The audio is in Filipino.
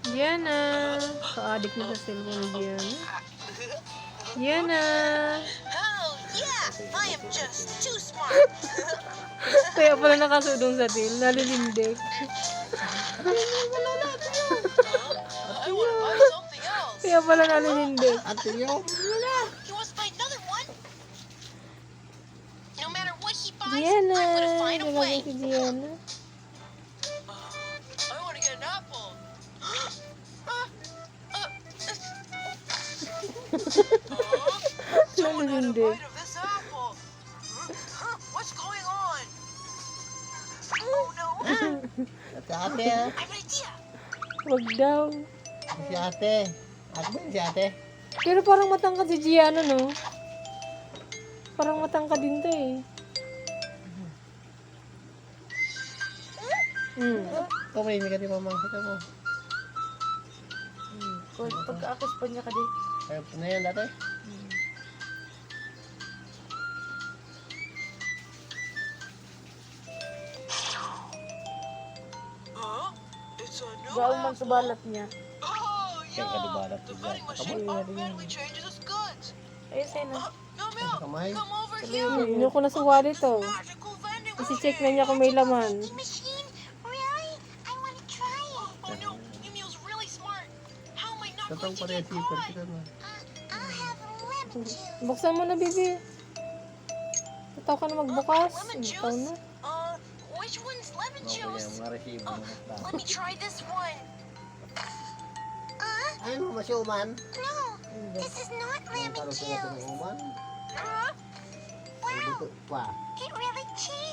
Diana. Ka-addict na sa cellphone ni Diana. Diana. Oh, yeah, I am just too smart. Kaya pala nakasudong sa til. Nalilindik. I want to buy something else. Kaya pala nalilindik. Ate nyo. He wants to buy another one. No matter what he buys, Diana. I'm going to find a Talaga way. si Diana. I want to get an apple. Nalilindik. Bite of this apple. What's going on? Oh no! Ate ate ha. I have an idea. Wag daw. Si ate. Ako ba yun si ate? Pero parang matangkad si Gianna, no? Parang matangkad din to eh. Kumain ka di mamangkita mo. Pagka-akis pa niya ka di. Ayaw po na yan dati. Huh? It's a new Gaw man sa apple. balat niya. Oh, Kaya ka di balat The ko vending dyan. machine Kamoy. automatically changes its goods. Ayun sa'yo na. Meow, Kamay. come over Sabi here. mo, Hindi ko na suwali to. Magical vending Isi-check na niya kung may laman. machine. Really? I want to try it. Oh no, Meow's really smart. How am I not Tatang going to pareha get sipon caught? kita na. I'll have lemon juice. Buksan mo na, bibi. Itaw ka na magbukas. Lemon Itaw na. juice? Which one's lemon Okay, juice? mga resibo Oh, mo. let me try this one. Ano mo masiuman? No, this is not Ang lemon karoon sa natin ng juice. uman. Huh? Ay, Wow, buto pa. it really changed.